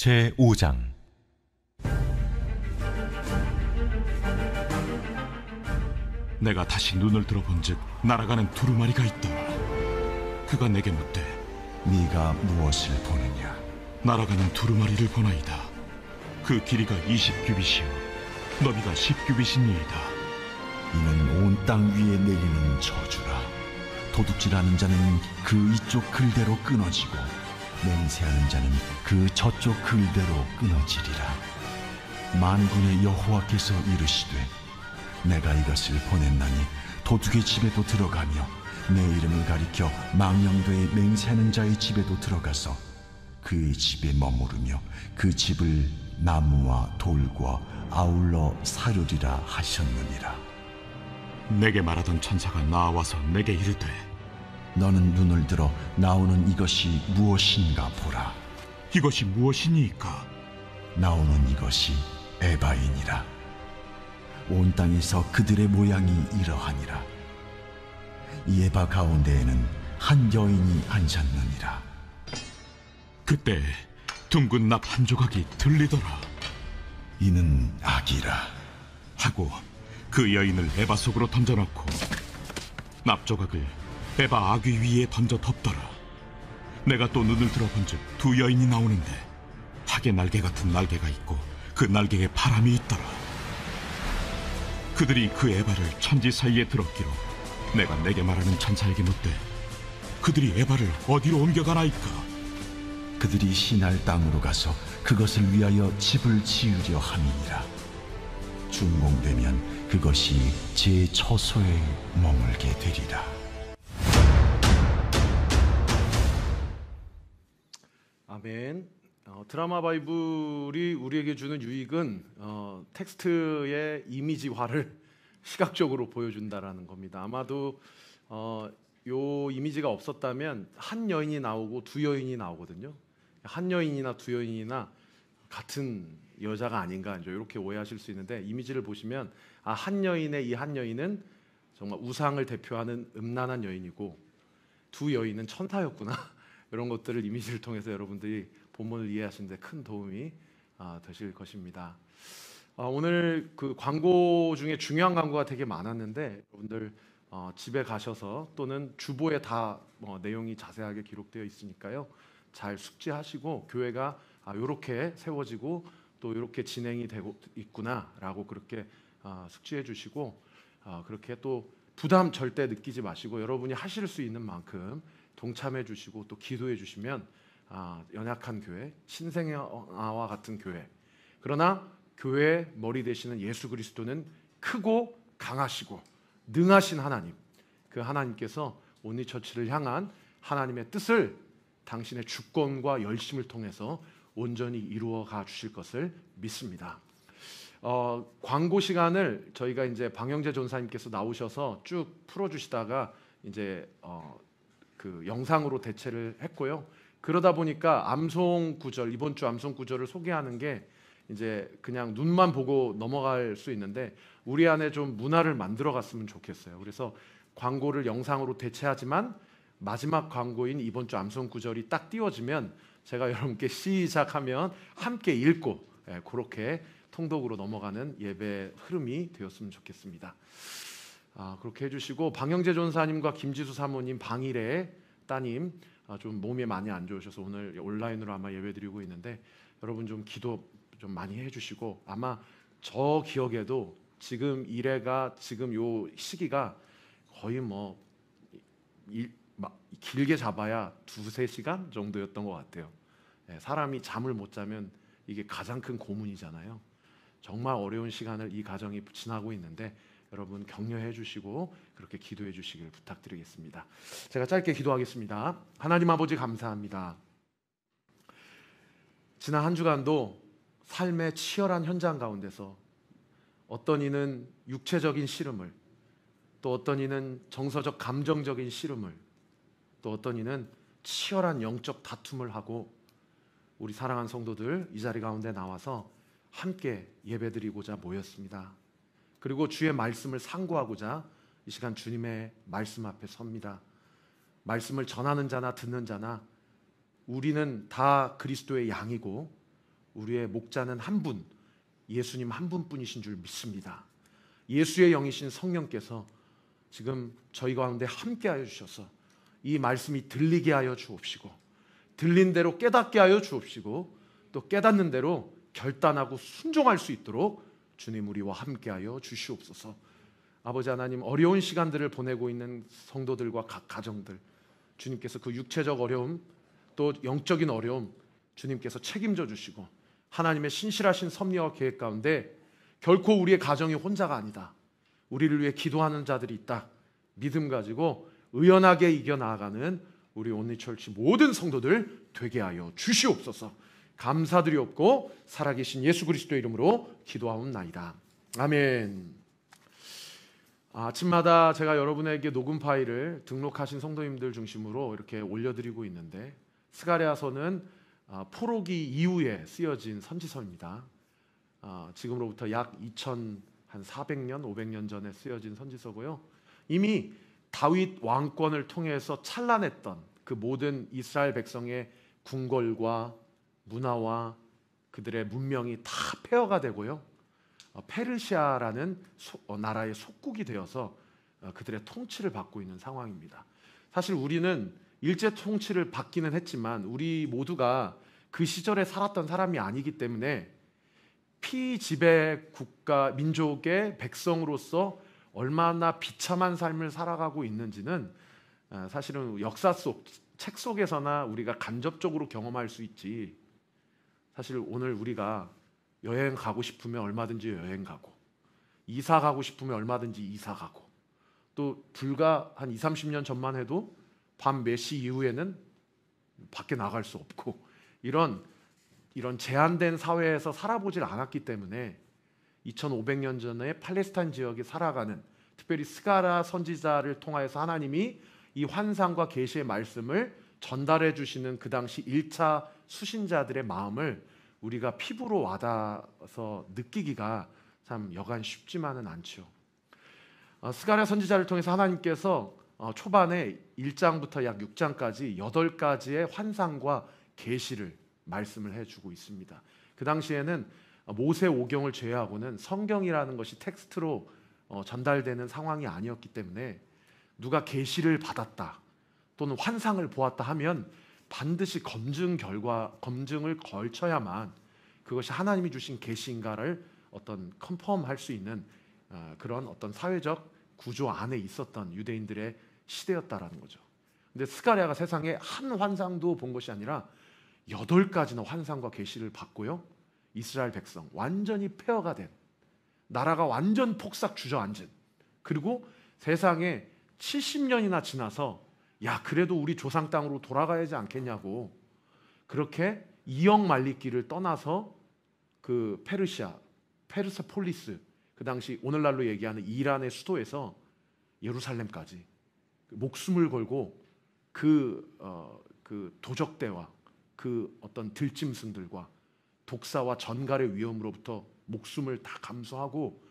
제5장. 내가 다시 눈을 들어본즉 날아가는 두루마리가 있더라. 그가 내게 묻되 네가 무엇을 보느냐? 날아가는 두루마리를 보나이다. 그 길이가 20규빗이요 너비가 10규빗이니이다. 이는 온 땅 위에 내리는 저주라. 도둑질하는 자는 그 이쪽 글대로 끊어지고 맹세하는 자는 그 저쪽 글대로 끊어지리라. 만군의 여호와께서 이르시되 내가 이것을 보냈나니 도둑의 집에도 들어가며 내 이름을 가리켜 망령되이 맹세하는 자의 집에도 들어가서 그의 집에 머무르며 그 집을 나무와 돌과 아울러 사르리라 하셨느니라. 내게 말하던 천사가 나와서 내게 이르되 너는 눈을 들어 나오는 이것이 무엇인가 보라. 이것이 무엇이니까? 나오는 이것이 에바이니라. 온 땅에서 그들의 모양이 이러하니라. 이 에바 가운데에는 한 여인이 앉았느니라. 그때 둥근 납 한 조각이 들리더라. 이는 악이라 하고 그 여인을 에바 속으로 던져넣고 납 조각을 에바 아귀 위에 던져 덮더라. 내가 또 눈을 들어본즉 두 여인이 나오는데 하계 날개 같은 날개가 있고 그 날개에 바람이 있더라. 그들이 그 에바를 천지 사이에 들었기로 내가 내게 말하는 천사에게 묻되 그들이 에바를 어디로 옮겨가나이까? 그들이 시날 땅으로 가서 그것을 위하여 집을 지으려 함이니라. 준공되면 그것이 제 처소에 머물게 되리라. 아멘. 드라마 바이블이 우리에게 주는 유익은 텍스트의 이미지화를 시각적으로 보여준다라는 겁니다. 아마도 요 이미지가 없었다면 한 여인이 나오고 두 여인이 나오거든요. 한 여인이나 두 여인이나 같은 여자가 아닌가 이렇게 오해하실 수 있는데, 이미지를 보시면 한 여인의 이 한 여인은 정말 우상을 대표하는 음란한 여인이고 두 여인은 천사였구나. 이런 것들을 이미지를 통해서 여러분들이 본문을 이해하시는 데 큰 도움이 되실 것입니다. 오늘 그 광고 중에 중요한 광고가 되게 많았는데 여러분들 집에 가셔서 또는 주보에 다 내용이 자세하게 기록되어 있으니까요. 잘 숙지하시고 교회가 이렇게 세워지고 또 이렇게 진행이 되고 있구나라고 그렇게 숙지해 주시고 그렇게 또 부담 절대 느끼지 마시고 여러분이 하실 수 있는 만큼 동참해 주시고 또 기도해 주시면 연약한 교회, 신생아와 같은 교회, 그러나 교회의 머리 되시는 예수 그리스도는 크고 강하시고 능하신 하나님, 그 하나님께서 온리처치를 향한 하나님의 뜻을 당신의 주권과 열심을 통해서 온전히 이루어 가 주실 것을 믿습니다. 광고 시간을 저희가 이제 방영재 전사님께서 나오셔서 쭉 풀어주시다가 이제 그 영상으로 대체를 했고요. 그러다 보니까 암송 구절, 이번 주 암송 구절을 소개하는 게 이제 그냥 눈만 보고 넘어갈 수 있는데 우리 안에 좀 문화를 만들어 갔으면 좋겠어요. 그래서 광고를 영상으로 대체하지만 마지막 광고인 이번 주 암송 구절이 딱 띄워지면 제가 여러분께 시작하면 함께 읽고 그렇게 통독으로 넘어가는 예배 흐름이 되었으면 좋겠습니다. 그렇게 해주시고 방영재 전사님과 김지수 사모님, 방일의 따님 좀 몸이 많이 안 좋으셔서 오늘 온라인으로 아마 예배드리고 있는데 여러분 좀 기도 좀 많이 해주시고, 아마 저 기억에도 지금 이래가 지금 요 시기가 거의 길게 잡아야 2-3시간 정도였던 것 같아요. 사람이 잠을 못 자면 이게 가장 큰 고문이잖아요. 정말 어려운 시간을 이 가정이 지나고 있는데 여러분 격려해 주시고 그렇게 기도해 주시길 부탁드리겠습니다. 제가 짧게 기도하겠습니다. 하나님 아버지 감사합니다. 지난 한 주간도 삶의 치열한 현장 가운데서 어떤 이는 육체적인 씨름을, 또 어떤 이는 정서적 감정적인 씨름을, 또 어떤 이는 치열한 영적 다툼을 하고 우리 사랑하는 성도들 이 자리 가운데 나와서 함께 예배드리고자 모였습니다. 그리고 주의 말씀을 상고하고자 이 시간 주님의 말씀 앞에 섭니다. 말씀을 전하는 자나 듣는 자나 우리는 다 그리스도의 양이고 우리의 목자는 한 분, 예수님 한 분뿐이신 줄 믿습니다. 예수의 영이신 성령께서 지금 저희 가운데 함께하여 주셔서 이 말씀이 들리게 하여 주옵시고, 들린 대로 깨닫게 하여 주옵시고, 또 깨닫는 대로 결단하고 순종할 수 있도록 주님 우리와 함께하여 주시옵소서. 아버지 하나님, 어려운 시간들을 보내고 있는 성도들과 각 가정들, 주님께서 그 육체적 어려움 또 영적인 어려움 주님께서 책임져 주시고, 하나님의 신실하신 섭리와 계획 가운데 결코 우리의 가정이 혼자가 아니다, 우리를 위해 기도하는 자들이 있다, 믿음 가지고 의연하게 이겨나가는 우리 온리처치 모든 성도들 되게 하여 주시옵소서. 감사드리옵고 살아계신 예수 그리스도의 이름으로 기도하옵나이다. 아멘. 아침마다 제가 여러분에게 녹음 파일을 등록하신 성도님들 중심으로 이렇게 올려드리고 있는데, 스가랴서는 포로기 이후에 쓰여진 선지서입니다. 지금으로부터 약 2400년, 500년 전에 쓰여진 선지서고요. 이미 다윗 왕권을 통해서 찬란했던 그 모든 이스라엘 백성의 궁궐과 문화와 그들의 문명이 다 폐허가 되고요, 페르시아라는 나라의 속국이 되어서 그들의 통치를 받고 있는 상황입니다. 사실 우리는 일제 통치를 받기는 했지만 우리 모두가 그 시절에 살았던 사람이 아니기 때문에 피지배 국가 민족의 백성으로서 얼마나 비참한 삶을 살아가고 있는지는 사실은 역사 속, 책 속에서나 우리가 간접적으로 경험할 수 있지, 사실 오늘 우리가 여행 가고 싶으면 얼마든지 여행 가고, 이사 가고 싶으면 얼마든지 이사 가고, 또 불과 한 20, 30년 전만 해도 밤 몇 시 이후에는 밖에 나갈 수 없고, 이런 제한된 사회에서 살아보질 않았기 때문에 2500년 전에 팔레스타인 지역에 살아가는, 특별히 스가랴 선지자를 통하여서 하나님이 이 환상과 계시의 말씀을 전달해 주시는 그 당시 1차 수신자들의 마음을 우리가 피부로 와닿아서 느끼기가 참 여간 쉽지만은 않죠. 스가랴 선지자를 통해서 하나님께서 초반에 1장부터 약 6장까지 8가지의 환상과 계시를 말씀을 해주고 있습니다. 그 당시에는 모세 오경을 제외하고는 성경이라는 것이 텍스트로 전달되는 상황이 아니었기 때문에 누가 계시를 받았다 또는 환상을 보았다 하면 반드시 검증을 걸쳐야만 그것이 하나님이 주신 계시인가를 어떤 컨펌할 수 있는 그런 어떤 사회적 구조 안에 있었던 유대인들의 시대였다라는 거죠. 근데 스가랴가 세상에 한 환상도 본 것이 아니라 8가지나 환상과 계시를 받고요, 이스라엘 백성 완전히 폐허가 된, 나라가 완전 폭삭 주저앉은, 그리고 세상에 70년이나 지나서 야 그래도 우리 조상 땅으로 돌아가야지 않겠냐고 그렇게 이역 말리기를 떠나서 그 페르세폴리스, 그 당시 오늘날로 얘기하는 이란의 수도에서 예루살렘까지 목숨을 걸고 그 도적대와 그 어떤 들짐승들과 독사와 전갈의 위험으로부터 목숨을 다 감수하고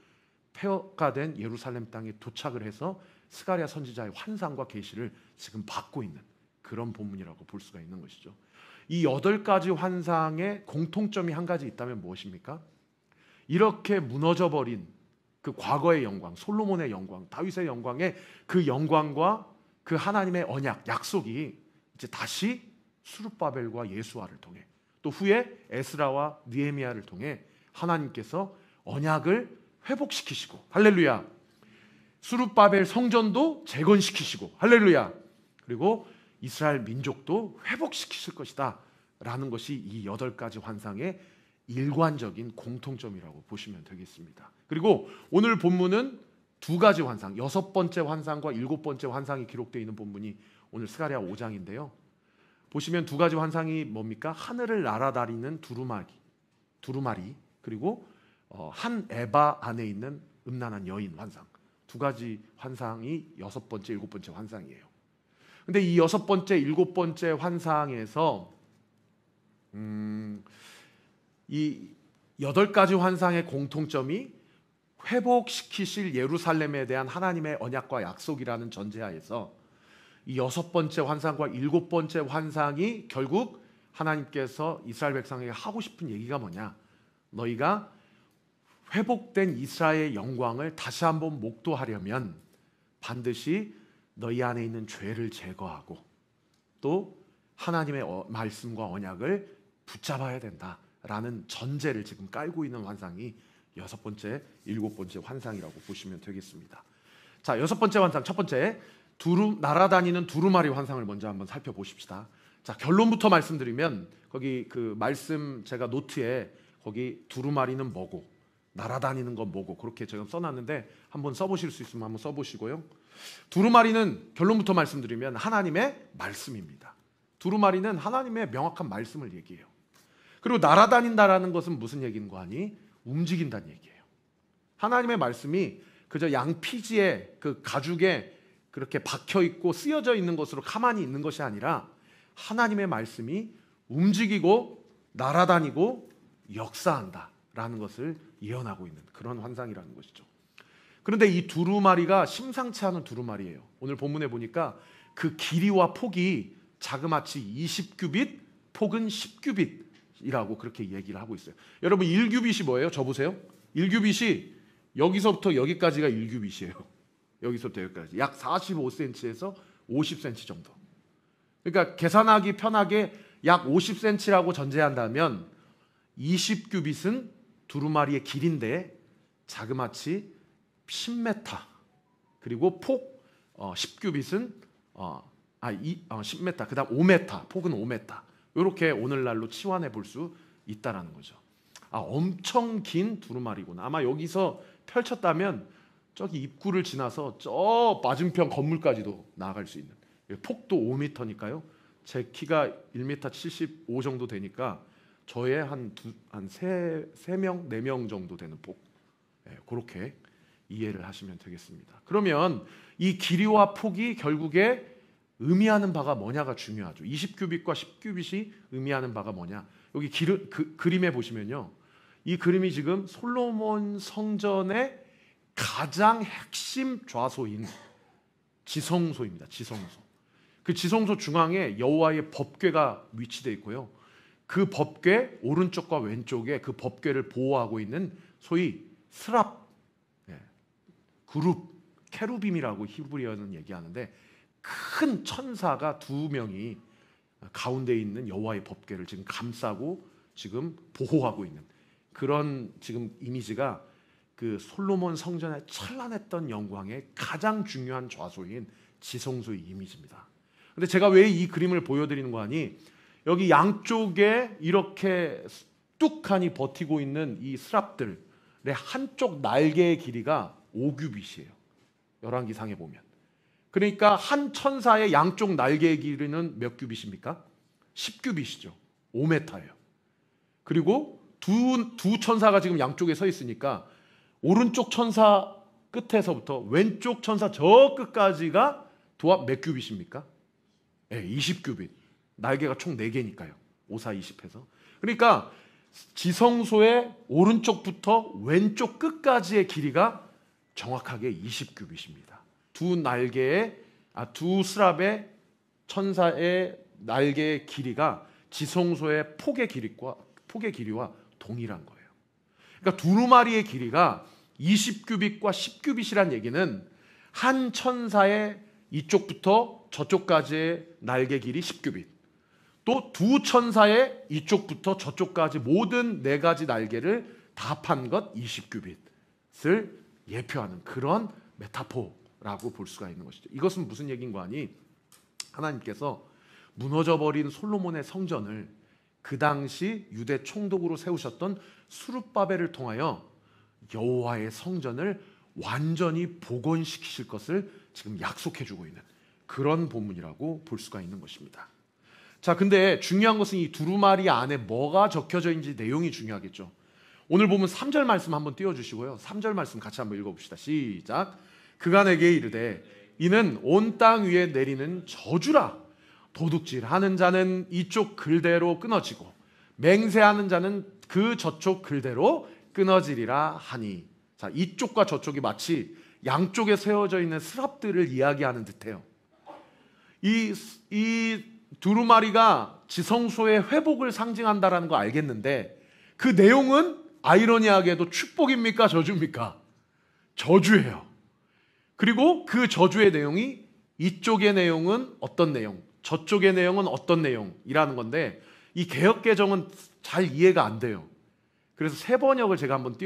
폐허가 된 예루살렘 땅에 도착을 해서 스가랴 선지자의 환상과 계시를 지금 받고 있는 그런 본문이라고 볼 수가 있는 것이죠. 이 8가지 환상의 공통점이 한 가지 있다면 무엇입니까? 이렇게 무너져버린 그 과거의 영광, 솔로몬의 영광, 다윗의 영광의 그 영광과 그 하나님의 언약, 약속이 이제 다시 수룹바벨과 예수아를 통해, 또 후에 에스라와 느헤미야를 통해 하나님께서 언약을 회복시키시고, 할렐루야, 수룹바벨 성전도 재건시키시고, 할렐루야, 그리고 이스라엘 민족도 회복시키실 것이다 라는 것이 이 8가지 환상의 일관적인 공통점이라고 보시면 되겠습니다. 그리고 오늘 본문은 2가지 환상, 6번째 환상과 7번째 환상이 기록되어 있는 본문이 오늘 스가랴 5장인데요. 보시면 2가지 환상이 뭡니까? 하늘을 날아다니는 두루마리, 그리고 한 에바 안에 있는 음란한 여인 환상. 2가지 환상이 6번째, 7번째 환상이에요. 근데 이 6번째, 7번째 환상에서 이 8가지 환상의 공통점이 회복시키실 예루살렘에 대한 하나님의 언약과 약속이라는 전제하에서 이 6번째 환상과 7번째 환상이 결국 하나님께서 이스라엘 백성에게 하고 싶은 얘기가 뭐냐? 너희가 회복된 이스라엘의 영광을 다시 한번 목도하려면 반드시 너희 안에 있는 죄를 제거하고 또 하나님의 말씀과 언약을 붙잡아야 된다라는 전제를 지금 깔고 있는 환상이 6번째, 7번째 환상이라고 보시면 되겠습니다. 자, 6번째 환상, 첫 번째 날아다니는 두루마리 환상을 먼저 한번 살펴보십시다. 자, 결론부터 말씀드리면 거기 그 말씀 제가 노트에 거기 두루마리는 뭐고 날아다니는 건 뭐고 그렇게 제가 써놨는데 한번 써보실 수 있으면 한번 써보시고요. 두루마리는 결론부터 말씀드리면 하나님의 말씀입니다. 두루마리는 하나님의 명확한 말씀을 얘기해요. 그리고 날아다닌다라는 것은 무슨 얘기인 거 아니? 움직인다는 얘기예요. 하나님의 말씀이 그저 양피지에 그 가죽에 그렇게 박혀 있고 쓰여져 있는 것으로 가만히 있는 것이 아니라 하나님의 말씀이 움직이고 날아다니고 역사한다라는 것을 예언하고 있는 그런 환상이라는 것이죠. 그런데 이 두루마리가 심상치 않은 두루마리예요. 오늘 본문에 보니까 그 길이와 폭이 자그마치 20규빗, 폭은 10규빗이라고 그렇게 얘기를 하고 있어요. 여러분 1규빗이 뭐예요? 저 보세요. 1규빗이 여기서부터 여기까지가 1규빗이에요. 여기서부터 여기까지 약 45cm에서 50cm 정도. 그러니까 계산하기 편하게 약 50cm라고 전제한다면 20규빗은 두루마리의 길인데 자그마치 10m 그리고 폭 10규빗은 10m 그다음 5m 폭은 5m 이렇게 오늘날로 치환해 볼 수 있다라는 거죠. 엄청 긴 두루마리구나. 아마 여기서 펼쳤다면 저기 입구를 지나서 저 맞은편 건물까지도 나아갈 수 있는 폭도 5m니까요. 제 키가 1m 75 정도 되니까 저의 한 3명, 4명 정도 되는 폭. 그렇게 이해를 하시면 되겠습니다. 그러면 이 길이와 폭이 결국에 의미하는 바가 뭐냐가 중요하죠. 20규빗과 10규빗이 의미하는 바가 뭐냐. 여기 그림에 보시면요. 이 그림이 지금 솔로몬 성전의 가장 핵심 좌소인 지성소입니다. 지성소. 그 지성소 중앙에 여호와의 법궤가 위치되어 있고요. 그 법궤 오른쪽과 왼쪽에 그 법궤를 보호하고 있는 소위 스랍, 그룹, 케루빔이라고 히브리어는 얘기하는데 큰 천사가 2명이 가운데 있는 여호와의 법궤를 지금 감싸고 지금 보호하고 있는 그런 지금 이미지가 그 솔로몬 성전의 찬란했던 영광의 가장 중요한 좌소인 지성소의 이미지입니다. 근데 제가 왜 이 그림을 보여드리는 거 아니? 여기 양쪽에 이렇게 뚝하니 버티고 있는 이 스랍들의 한쪽 날개의 길이가 5규빗이에요. 열왕기상에 보면. 그러니까 한 천사의 양쪽 날개의 길이는 몇 규빗입니까? 10규빗이죠. 5m예요. 그리고 두 천사가 지금 양쪽에 서 있으니까 오른쪽 천사 끝에서부터 왼쪽 천사 저 끝까지가 도합 몇 규빗입니까? 20규빗. 날개가 총 4개니까요. 5, 4, 20 해서. 그러니까 지성소의 오른쪽부터 왼쪽 끝까지의 길이가 정확하게 20규빗입니다. 두 스랍의 천사의 날개의 길이가 지성소의 폭의 길이와 동일한 거예요. 그러니까 두루마리의 길이가 20규빗과 10규빗이란 얘기는 한 천사의 이쪽부터 저쪽까지의 날개 길이 10규빗, 또 두 천사의 이쪽부터 저쪽까지 모든 4가지 날개를 다 합한 것 20규빗을 예표하는 그런 메타포라고 볼 수가 있는 것이죠. 이것은 무슨 얘기인 거 아니? 하나님께서 무너져버린 솔로몬의 성전을 그 당시 유대 총독으로 세우셨던 수룹바벨을 통하여 여호와의 성전을 완전히 복원시키실 것을 지금 약속해주고 있는 그런 본문이라고 볼 수가 있는 것입니다. 자, 근데 중요한 것은 이 두루마리 안에 뭐가 적혀져 있는지 내용이 중요하겠죠. 오늘 보면 3절 말씀 한번 띄워주시고요. 3절 말씀 같이 한번 읽어봅시다. 시작. 그가 내게 이르되 이는 온 땅 위에 내리는 저주라. 도둑질하는 자는 이쪽 글대로 끊어지고 맹세하는 자는 그 저쪽 글대로 끊어지리라 하니. 자, 이쪽과 저쪽이 마치 양쪽에 세워져 있는 스랍들을 이야기하는 듯해요. 이 두루마리가 지성소의 회복을 상징한다라는 거 알겠는데 그 내용은 아이러니하게도 축복입니까? 저주입니까? 저주예요. 그리고 그 저주의 내용이 이쪽의 내용은 어떤 내용, 저쪽의 내용은 어떤 내용이라는 건데 이 개역개정은 잘 이해가 안 돼요. 그래서 새 번역을 제가 한번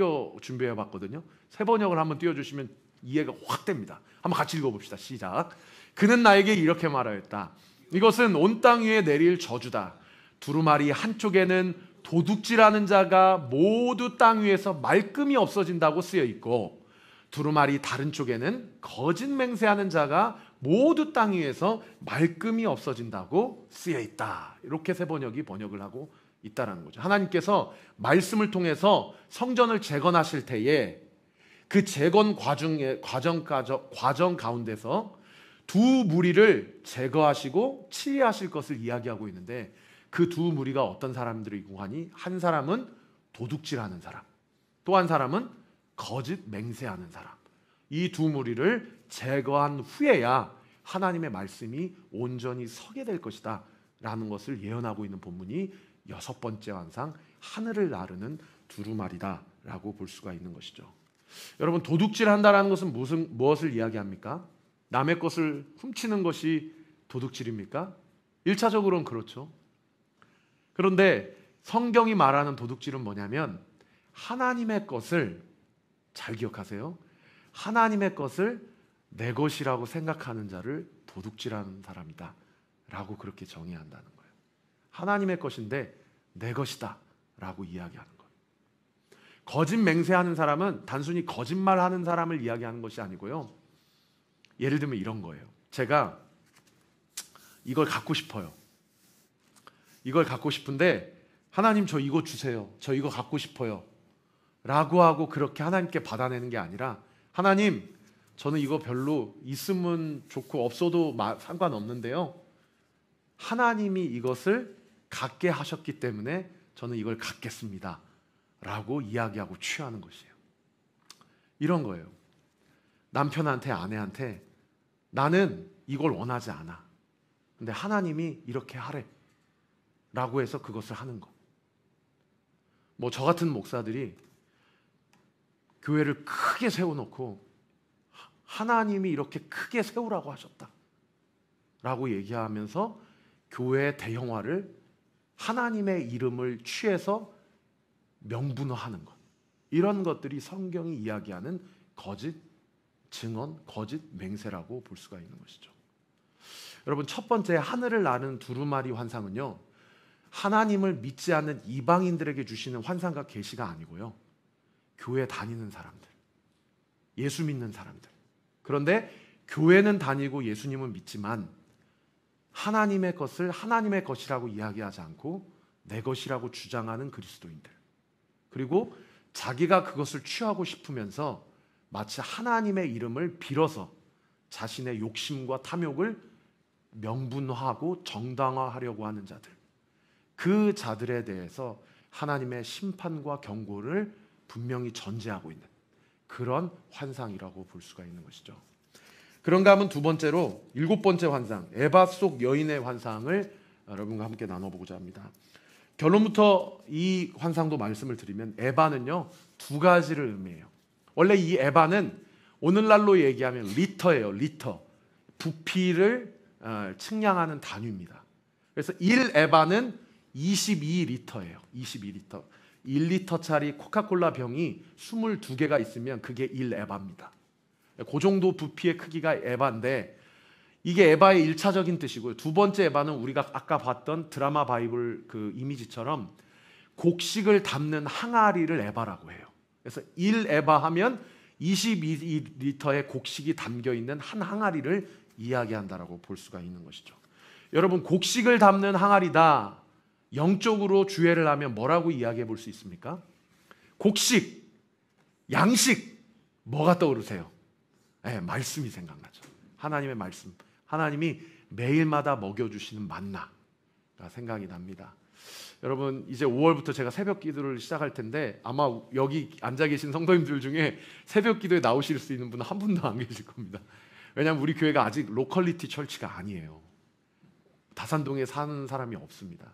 준비해 봤거든요. 새 번역을 한번 띄워주시면 이해가 확 됩니다. 한번 같이 읽어봅시다. 시작. 그는 나에게 이렇게 말하였다. 이것은 온 땅 위에 내릴 저주다. 두루마리 한쪽에는 도둑질하는 자가 모두 땅 위에서 말끔히 없어진다고 쓰여 있고 두루마리 다른 쪽에는 거짓 맹세하는 자가 모두 땅 위에서 말끔히 없어진다고 쓰여 있다. 이렇게 새 번역이 번역을 하고 있다라는 거죠. 하나님께서 말씀을 통해서 성전을 재건하실 때에 그 재건 과정 가운데서 두 무리를 제거하시고 치리하실 것을 이야기하고 있는데 그 두 무리가 어떤 사람들이고 하니 한 사람은 도둑질하는 사람, 또 한 사람은 거짓 맹세하는 사람. 이 두 무리를 제거한 후에야 하나님의 말씀이 온전히 서게 될 것이다 라는 것을 예언하고 있는 본문이 6번째 환상, 하늘을 나르는 두루마리다 라고 볼 수가 있는 것이죠. 여러분, 도둑질한다라는 것은 무엇을 이야기합니까? 남의 것을 훔치는 것이 도둑질입니까? 1차적으로는 그렇죠. 그런데 성경이 말하는 도둑질은 뭐냐면 하나님의 것을, 잘 기억하세요, 하나님의 것을 내 것이라고 생각하는 자를 도둑질하는 사람이다 라고 그렇게 정의한다는 거예요. 하나님의 것인데 내 것이다 라고 이야기하는 거예요. 거짓 맹세하는 사람은 단순히 거짓말하는 사람을 이야기하는 것이 아니고요. 예를 들면 이런 거예요. 제가 이걸 갖고 싶어요. 이걸 갖고 싶은데 하나님 저 이거 주세요. 저 이거 갖고 싶어요 라고 하고 그렇게 하나님께 받아내는 게 아니라 하나님 저는 이거 별로 있으면 좋고 없어도 상관없는데요. 하나님이 이것을 갖게 하셨기 때문에 저는 이걸 갖겠습니다 라고 이야기하고 취하는 것이에요. 이런 거예요. 남편한테, 아내한테 나는 이걸 원하지 않아. 근데 하나님이 이렇게 하래 라고 해서 그것을 하는 거. 뭐 저 같은 목사들이 교회를 크게 세워놓고 하나님이 이렇게 크게 세우라고 하셨다 라고 얘기하면서 교회 대형화를 하나님의 이름을 취해서 명분화하는 것, 이런 것들이 성경이 이야기하는 거짓 증언, 거짓 맹세라고 볼 수가 있는 것이죠. 여러분, 첫 번째 하늘을 나는 두루마리 환상은요, 하나님을 믿지 않는 이방인들에게 주시는 환상과 계시가 아니고요, 교회 다니는 사람들, 예수 믿는 사람들, 그런데 교회는 다니고 예수님은 믿지만 하나님의 것을 하나님의 것이라고 이야기하지 않고 내 것이라고 주장하는 그리스도인들, 그리고 자기가 그것을 취하고 싶으면서 마치 하나님의 이름을 빌어서 자신의 욕심과 탐욕을 명분화하고 정당화하려고 하는 자들, 그 자들에 대해서 하나님의 심판과 경고를 분명히 전제하고 있는 그런 환상이라고 볼 수가 있는 것이죠. 그런가 하면 두 번째로 7번째 환상, 에바 속 여인의 환상을 여러분과 함께 나눠보고자 합니다. 결론부터 이 환상도 말씀을 드리면 에바는요, 두 가지를 의미해요. 원래 이 에바는 오늘날로 얘기하면 리터예요. 리터. 부피를 측량하는 단위입니다. 그래서 1에바는 22리터예요. 22리터. 1리터짜리 코카콜라 병이 22개가 있으면 그게 1에바입니다. 그 정도 부피의 크기가 에바인데 이게 에바의 1차적인 뜻이고요. 두 번째 에바는 우리가 아까 봤던 드라마 바이블 그 이미지처럼 곡식을 담는 항아리를 에바라고 해요. 그래서 1에바 하면 22리터의 곡식이 담겨있는 한 항아리를 이야기한다라고 볼 수가 있는 것이죠. 여러분, 곡식을 담는 항아리다, 영적으로 주해를 하면 뭐라고 이야기해 볼 수 있습니까? 곡식, 양식, 뭐가 떠오르세요? 네, 말씀이 생각나죠. 하나님의 말씀, 하나님이 매일마다 먹여주시는 만나가 생각이 납니다. 여러분, 이제 5월부터 제가 새벽 기도를 시작할 텐데 아마 여기 앉아 계신 성도님들 중에 새벽 기도에 나오실 수 있는 분은 한 분도 안 계실 겁니다. 왜냐하면 우리 교회가 아직 로컬리티 철치가 아니에요. 다산동에 사는 사람이 없습니다.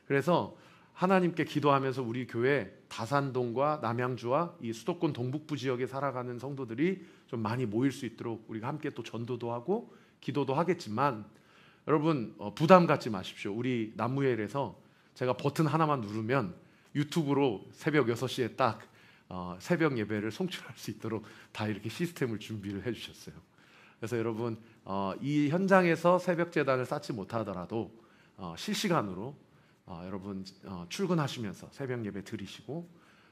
그래서 하나님께 기도하면서 우리 교회 다산동과 남양주와 이 수도권 동북부 지역에 살아가는 성도들이 좀 많이 모일 수 있도록 우리가 함께 또 전도도 하고 기도도 하겠지만, 여러분 부담 갖지 마십시오. 우리 남무엘에서 제가 버튼 하나만 누르면 유튜브로 새벽 6시에 딱 새벽 예배를 송출할 수 있도록 다 이렇게 시스템을 준비를 해주셨어요. 그래서 여러분 이 현장에서 새벽 제단을 쌓지 못하더라도 실시간으로 여러분 출근하시면서 새벽 예배 드리시고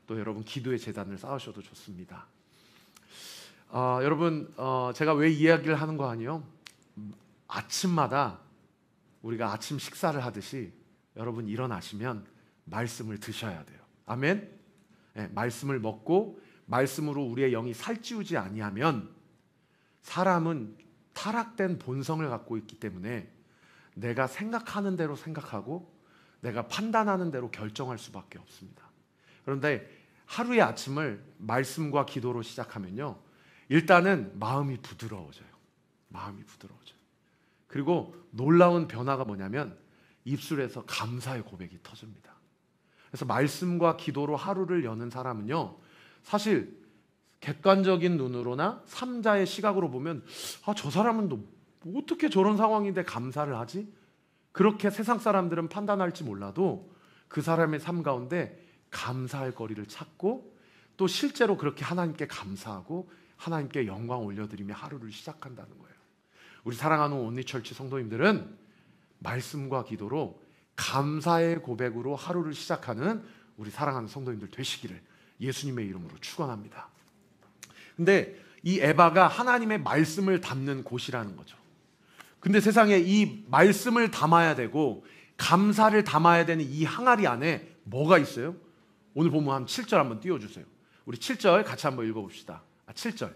또 여러분 기도의 제단을 쌓으셔도 좋습니다. 여러분 제가 왜 이야기를 하는 거 아니요? 아침마다 우리가 아침 식사를 하듯이 여러분 일어나시면 말씀을 드셔야 돼요. 아멘. 네, 말씀을 먹고 말씀으로 우리의 영이 살찌우지 아니하면 사람은 타락된 본성을 갖고 있기 때문에 내가 생각하는 대로 생각하고 내가 판단하는 대로 결정할 수밖에 없습니다. 그런데 하루의 아침을 말씀과 기도로 시작하면요, 일단은 마음이 부드러워져요. 마음이 부드러워져요. 그리고 놀라운 변화가 뭐냐면 입술에서 감사의 고백이 터집니다. 그래서 말씀과 기도로 하루를 여는 사람은요, 사실 객관적인 눈으로나 삼자의 시각으로 보면 저 사람은 어떻게 저런 상황인데 감사를 하지? 그렇게 세상 사람들은 판단할지 몰라도 그 사람의 삶 가운데 감사할 거리를 찾고 또 실제로 그렇게 하나님께 감사하고 하나님께 영광 올려드리며 하루를 시작한다는 거예요. 우리 사랑하는 온리처치 성도님들은 말씀과 기도로 감사의 고백으로 하루를 시작하는 우리 사랑하는 성도님들 되시기를 예수님의 이름으로 축원합니다. 근데 이 에바가 하나님의 말씀을 담는 곳이라는 거죠. 근데 세상에 이 말씀을 담아야 되고 감사를 담아야 되는 이 항아리 안에 뭐가 있어요? 오늘 보면 한 7절 한번 띄워주세요. 우리 7절 같이 한번 읽어봅시다. 7절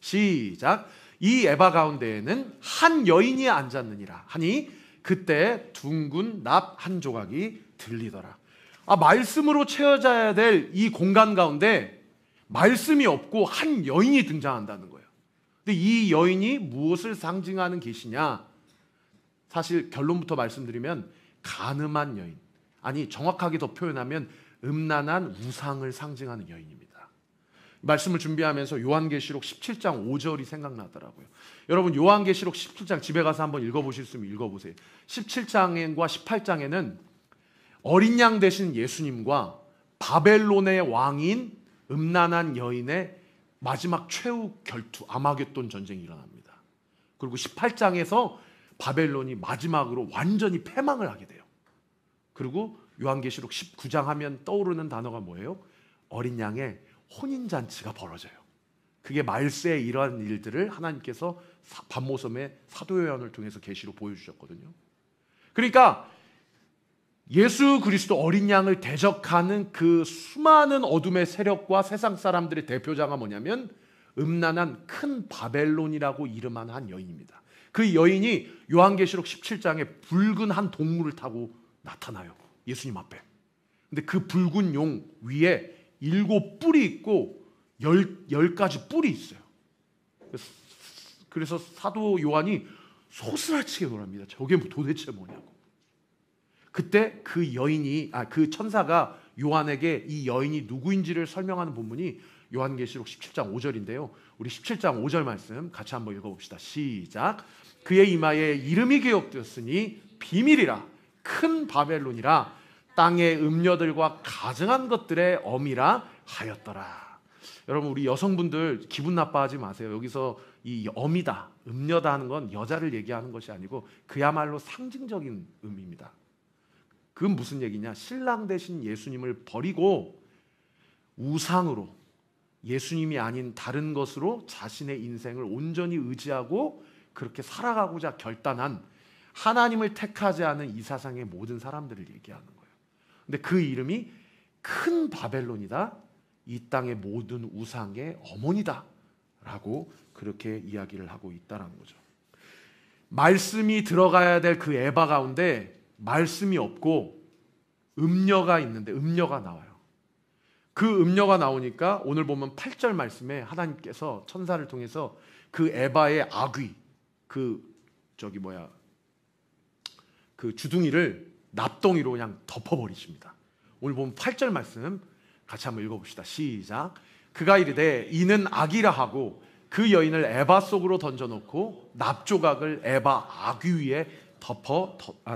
시작. 이 에바 가운데에는 한 여인이 앉았느니라 하니 그때 둥근 납 한 조각이 들리더라. 말씀으로 채워져야 될 이 공간 가운데 말씀이 없고 한 여인이 등장한다는 거예요. 근데 이 여인이 무엇을 상징하는 계시냐? 사실 결론부터 말씀드리면 가늠한 여인, 아니 정확하게 더 표현하면 음란한 우상을 상징하는 여인입니다. 말씀을 준비하면서 요한계시록 17장 5절이 생각나더라고요. 여러분 요한계시록 17장 집에 가서 한번 읽어보실 수 있으면 읽어보세요. 17장과 18장에는 어린 양 되신 예수님과 바벨론의 왕인 음란한 여인의 마지막 최후 결투 아마겟돈 전쟁이 일어납니다. 그리고 18장에서 바벨론이 마지막으로 완전히 패망을 하게 돼요. 그리고 요한계시록 19장 하면 떠오르는 단어가 뭐예요? 어린 양의 혼인잔치가 벌어져요. 그게 말세에 이러한 일들을 하나님께서 반모섬의 사도 요한을 통해서 계시로 보여주셨거든요. 그러니까 예수 그리스도 어린 양을 대적하는 그 수많은 어둠의 세력과 세상 사람들의 대표자가 뭐냐면 음란한 큰 바벨론이라고 이름한 한 여인입니다. 그 여인이 요한계시록 17장에 붉은 한 동물을 타고 나타나요. 예수님 앞에. 근데 그 붉은 용 위에 7 뿔이 있고 10가지 뿔이 있어요. 그래서 사도 요한이 소스라치게 놀랍니다. 저게 도대체 뭐냐고. 그때 그 여인이 그 천사가 요한에게 이 여인이 누구인지를 설명하는 본문이 요한계시록 17장 5절인데요. 우리 17장 5절 말씀 같이 한번 읽어봅시다. 시작. 그의 이마에 이름이 기록되었으니 비밀이라 큰 바벨론이라 땅의 음녀들과 가증한 것들의 어미라 하였더라. 여러분 우리 여성분들 기분 나빠하지 마세요. 여기서 이 어미다, 음녀다 하는 건 여자를 얘기하는 것이 아니고 그야말로 상징적인 의미입니다. 그건 무슨 얘기냐? 신랑 되신 예수님을 버리고 우상으로 예수님이 아닌 다른 것으로 자신의 인생을 온전히 의지하고 그렇게 살아가고자 결단한 하나님을 택하지 않은 이 세상의 모든 사람들을 얘기하는 거예요. 근데 그 이름이 큰 바벨론이다. 이 땅의 모든 우상의 어머니다 라고 그렇게 이야기를 하고 있다는 거죠. 말씀이 들어가야 될 그 에바 가운데 말씀이 없고 음녀가 있는데 음녀가 나와요. 그 음녀가 나오니까 오늘 보면 8절 말씀에 하나님께서 천사를 통해서 그 에바의 아귀, 그 주둥이를 납덩이로 그냥 덮어버리십니다. 오늘 보면 8절 말씀 같이 한번 읽어봅시다. 시작. 그가 이르되 이는 악이라 하고 그 여인을 에바 속으로 던져놓고 납조각을 에바 아귀 위에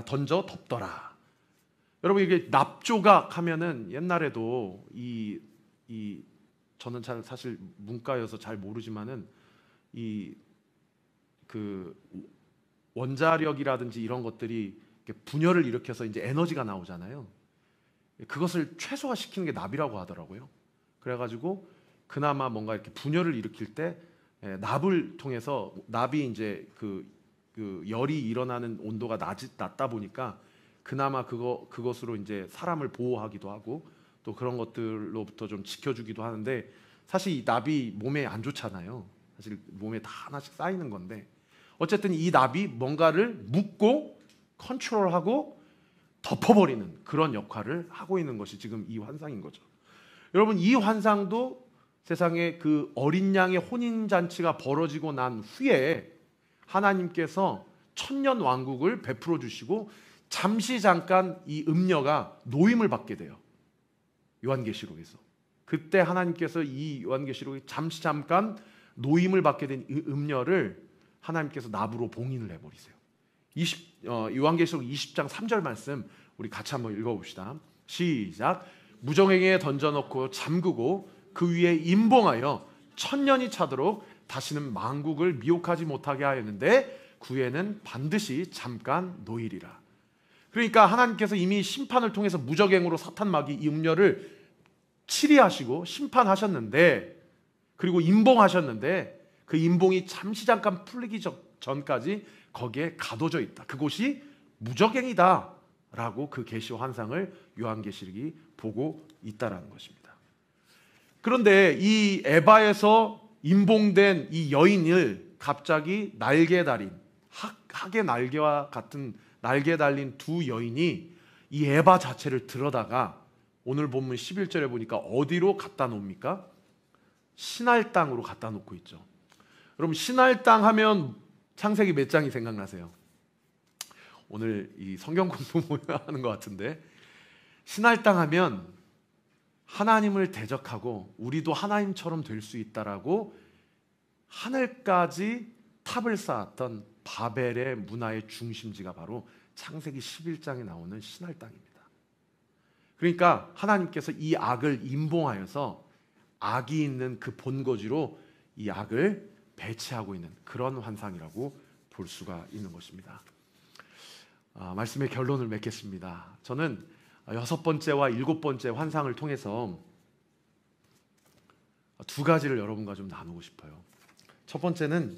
던져 덮더라. 여러분, 이게 납조각 하면은 옛날에도 저는 사실 문과여서 잘 모르지만은 그 원자력이라든지 이런 것들이 분열을 일으켜서 이제 에너지가 나오잖아요. 그것을 최소화시키는 게 납이라고 하더라고요. 그래가지고 그나마 뭔가 이렇게 분열을 일으킬 때 납을 통해서, 납이 이제 그 열이 일어나는 온도가 낮다 보니까 그나마 그것으로 이제 사람을 보호하기도 하고 또 그런 것들로부터 좀 지켜주기도 하는데, 사실 이 납이 몸에 안 좋잖아요. 사실 몸에 다 하나씩 쌓이는 건데, 어쨌든 이 납이 뭔가를 묶고 컨트롤하고 덮어버리는 그런 역할을 하고 있는 것이 지금 이 환상인 거죠. 여러분, 이 환상도 세상에 그 어린 양의 혼인잔치가 벌어지고 난 후에 하나님께서 천년 왕국을 베풀어 주시고 잠시 잠깐 이 음녀가 노임을 받게 돼요. 요한계시록에서. 그때 하나님께서 이 요한계시록에 잠시 잠깐 노임을 받게 된 이 음녀를 하나님께서 납으로 봉인을 해버리세요. 요한계시록 20장 3절 말씀 우리 같이 한번 읽어봅시다. 시작. 무정행에 던져놓고 잠그고 그 위에 임봉하여 천년이 차도록 다시는 만국을 미혹하지 못하게 하였는데 그 후에는 반드시 잠깐 노이리라. 그러니까 하나님께서 이미 심판을 통해서 무적행으로 사탄 마귀 이 음녀를 치리하시고 심판하셨는데, 그리고 임봉하셨는데 그 임봉이 잠시 잠깐 풀리기 전까지 거기에 가둬져 있다. 그곳이 무적행이다 라고 그 계시와 환상을 요한계시록이 보고 있다라는 것입니다. 그런데 이 에바에서 임봉된 이 여인을 갑자기 날개 달인, 학의 날개와 같은 날개 달린 두 여인이 이 에바 자체를 들여다가 오늘 본문 11절에 보니까 어디로 갖다 놓습니까? 신할 땅으로 갖다 놓고 있죠. 여러분, 신할 땅 하면 창세기 몇 장이 생각나세요? 오늘 이 성경 공부 하는 것 같은데, 신할 땅 하면 하나님을 대적하고 우리도 하나님처럼 될 수 있다라고 하늘까지 탑을 쌓았던 바벨의 문화의 중심지가 바로 창세기 11장에 나오는 신할 땅입니다. 그러니까 하나님께서 이 악을 임봉하여서 악이 있는 그 본거지로 이 악을 배치하고 있는 그런 환상이라고 볼 수가 있는 것입니다. 말씀의 결론을 맺겠습니다. 저는 6번째와 7번째 환상을 통해서 두 가지를 여러분과 좀 나누고 싶어요. 첫 번째는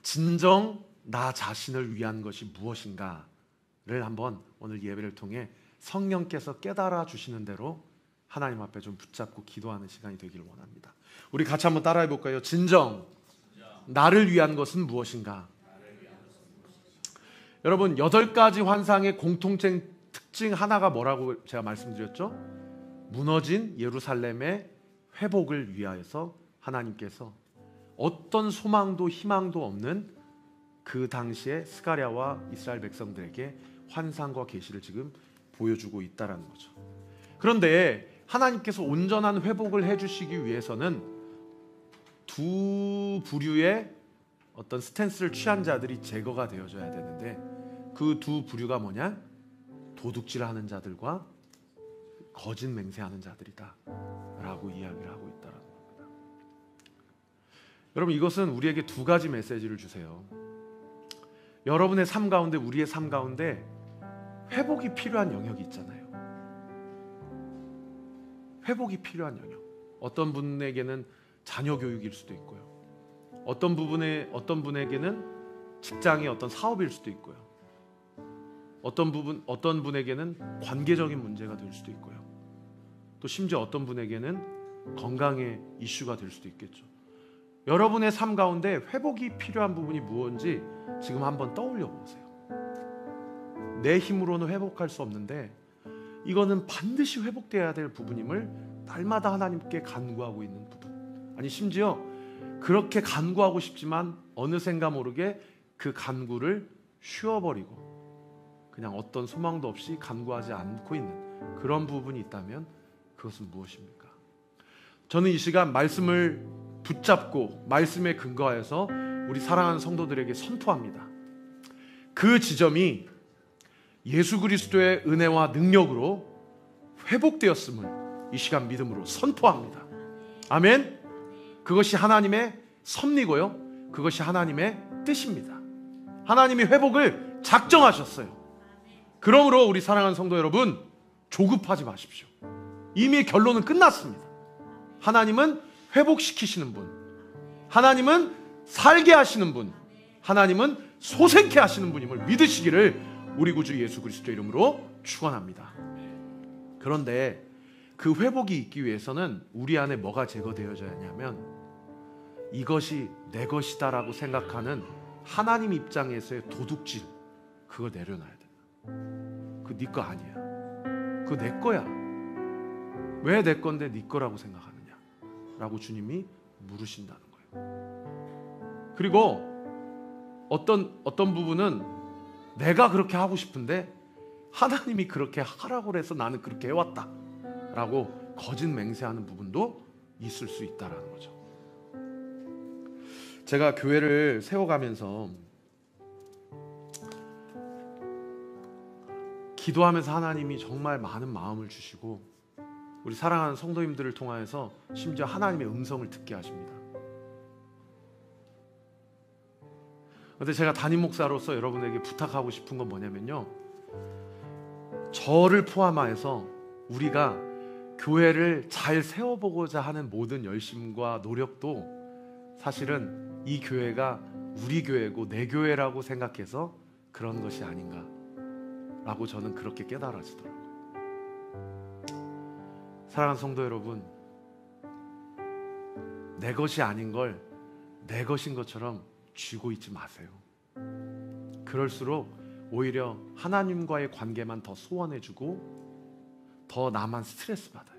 진정 나 자신을 위한 것이 무엇인가를 한번 오늘 예배를 통해 성령께서 깨달아 주시는 대로 하나님 앞에 좀 붙잡고 기도하는 시간이 되기를 원합니다. 우리 같이 한번 따라해 볼까요? 진정 나를 위한 것은 무엇인가? 여러분, 8가지 환상의 공통된 특징 하나가 뭐라고 제가 말씀드렸죠? 무너진 예루살렘의 회복을 위하여서 하나님께서 어떤 소망도 희망도 없는 그 당시에 스가랴와 이스라엘 백성들에게 환상과 계시를 지금 보여주고 있다라는 거죠. 그런데 하나님께서 온전한 회복을 해주시기 위해서는 두 부류의 어떤 스탠스를 취한 자들이 제거가 되어져야 되는데, 그 두 부류가 뭐냐? 도둑질하는 자들과 거짓 맹세하는 자들이다 라고 이야기를 하고 있다는 겁니다. 여러분, 이것은 우리에게 두 가지 메시지를 주세요. 여러분의 삶 가운데, 우리의 삶 가운데 회복이 필요한 영역이 있잖아요. 회복이 필요한 영역. 어떤 분에게는 자녀 교육일 수도 있고요. 어떤 분에게는 직장의 어떤 사업일 수도 있고요. 어떤 분에게는 관계적인 문제가 될 수도 있고요. 또 심지어 어떤 분에게는 건강의 이슈가 될 수도 있겠죠. 여러분의 삶 가운데 회복이 필요한 부분이 무엇인지 지금 한번 떠올려 보세요. 내 힘으로는 회복할 수 없는데 이거는 반드시 회복돼야 될 부분임을 날마다 하나님께 간구하고 있는 부분. 아니, 심지어 그렇게 간구하고 싶지만 어느샌가 모르게 그 간구를 쉬어버리고 그냥 어떤 소망도 없이 간구하지 않고 있는 그런 부분이 있다면 그것은 무엇입니까? 저는 이 시간 말씀을 붙잡고 말씀에 근거하여서 우리 사랑하는 성도들에게 선포합니다. 그 지점이 예수 그리스도의 은혜와 능력으로 회복되었음을 이 시간 믿음으로 선포합니다. 아멘. 그것이 하나님의 섭리고요, 그것이 하나님의 뜻입니다. 하나님이 회복을 작정하셨어요. 그러므로 우리 사랑하는 성도 여러분, 조급하지 마십시오. 이미 결론은 끝났습니다. 하나님은 회복시키시는 분, 하나님은 살게 하시는 분, 하나님은 소생케 하시는 분임을 믿으시기를 우리 구주 예수 그리스도 이름으로 축원합니다. 그런데 그 회복이 있기 위해서는 우리 안에 뭐가 제거되어져야 하냐면, 이것이 내 것이다 라고 생각하는 하나님 입장에서의 도둑질, 그걸 내려놔야 돼. 그거 네 거 아니야. 그거 내 거야. 왜 내 건데 네 거라고 생각하느냐 라고 주님이 물으신다는 거예요. 그리고 어떤 부분은 내가 그렇게 하고 싶은데 하나님이 그렇게 하라고 해서 나는 그렇게 해왔다 라고 거짓 맹세하는 부분도 있을 수 있다는 거죠. 제가 교회를 세워가면서 기도하면서 하나님이 정말 많은 마음을 주시고 우리 사랑하는 성도님들을 통하여서 심지어 하나님의 음성을 듣게 하십니다. 그런데 제가 담임 목사로서 여러분에게 부탁하고 싶은 건 뭐냐면요, 저를 포함하여서 우리가 교회를 잘 세워보고자 하는 모든 열심과 노력도 사실은 이 교회가 우리 교회고 내 교회라고 생각해서 그런 것이 아닌가 라고 저는 그렇게 깨달아지더라고요. 사랑하는 성도 여러분, 내 것이 아닌 걸 내 것인 것처럼 쥐고 있지 마세요. 그럴수록 오히려 하나님과의 관계만 더 소원해주고 더 나만 스트레스 받아요.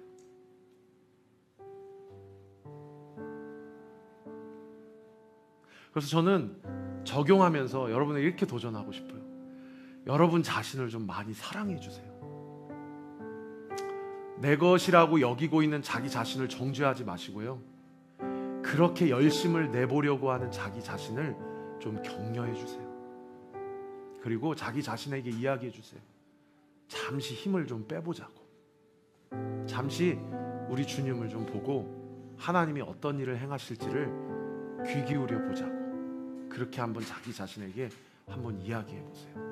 그래서 저는 적용하면서 여러분에게 이렇게 도전하고 싶어요. 여러분 자신을 좀 많이 사랑해 주세요. 내 것이라고 여기고 있는 자기 자신을 정죄하지 마시고요, 그렇게 열심을 내보려고 하는 자기 자신을 좀 격려해 주세요. 그리고 자기 자신에게 이야기해 주세요. 잠시 힘을 좀 빼보자고. 잠시 우리 주님을 좀 보고 하나님이 어떤 일을 행하실지를 귀 기울여 보자고. 그렇게 한번 자기 자신에게 한번 이야기해 보세요.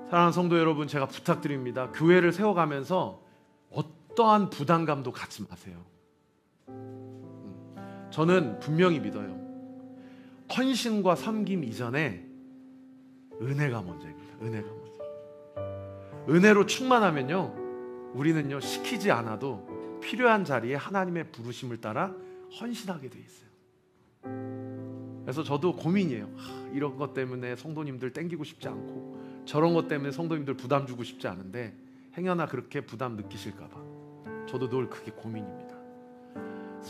사랑하는 성도 여러분, 제가 부탁드립니다. 교회를 세워가면서 어떠한 부담감도 갖지 마세요. 저는 분명히 믿어요. 헌신과 섬김 이전에 은혜가 먼저입니다. 은혜가 먼저. 은혜로 충만하면요, 우리는요 시키지 않아도 필요한 자리에 하나님의 부르심을 따라 헌신하게 돼 있어요. 그래서 저도 고민이에요. 이런 것 때문에 성도님들 땡기고 싶지 않고 저런 것 때문에 성도님들 부담 주고 싶지 않은데 행여나 그렇게 부담 느끼실까 봐 저도 늘 그게 고민입니다.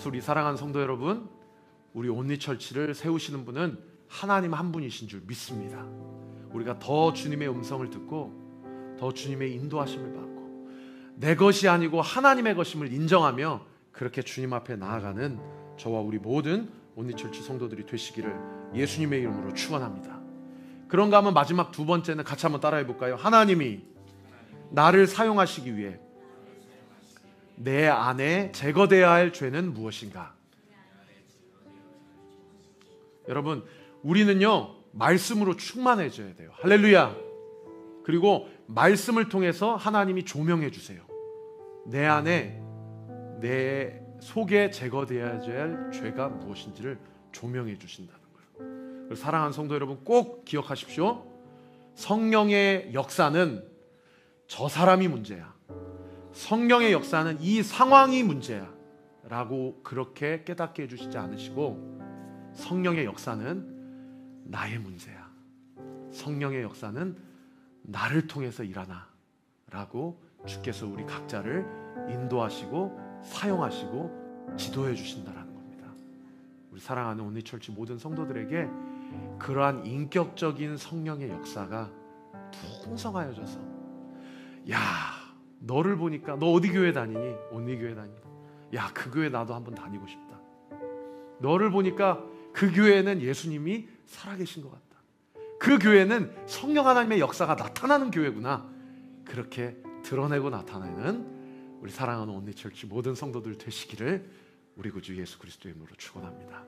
우리 사랑하는 성도 여러분, 우리 온리처치를 세우시는 분은 하나님 한 분이신 줄 믿습니다. 우리가 더 주님의 음성을 듣고 더 주님의 인도하심을 받고 내 것이 아니고 하나님의 것임을 인정하며 그렇게 주님 앞에 나아가는 저와 우리 모든 온리처치 성도들이 되시기를 예수님의 이름으로 축원합니다. 그런가 하면 마지막 두 번째는 같이 한번 따라해 볼까요? 하나님이 나를 사용하시기 위해 내 안에 제거되어야 할 죄는 무엇인가? 여러분, 우리는요 말씀으로 충만해져야 돼요. 할렐루야. 그리고 말씀을 통해서 하나님이 조명해 주세요. 내 안에 내 속에 제거되어야 할 죄가 무엇인지를 조명해 주신다는 거예요. 그래서 사랑하는 성도 여러분, 꼭 기억하십시오. 성령의 역사는 저 사람이 문제야, 성령의 역사는 이 상황이 문제야 라고 그렇게 깨닫게 해주시지 않으시고, 성령의 역사는 나의 문제야, 성령의 역사는 나를 통해서 일하나 라고 주께서 우리 각자를 인도하시고 사용하시고 지도해 주신다라는 겁니다. 우리 사랑하는 온리처치 모든 성도들에게 그러한 인격적인 성령의 역사가 풍성하여져서 야 너를 보니까 너 어디 교회 다니니? 온리 교회 다닌다. 야 그 교회 나도 한번 다니고 싶다. 너를 보니까 그 교회는 예수님이 살아계신 것 같다. 그 교회는 성령 하나님의 역사가 나타나는 교회구나. 그렇게 드러내고 나타내는 우리 사랑하는 온리처치 모든 성도들 되시기를 우리 구주 예수 그리스도의 이름으로 축원합니다.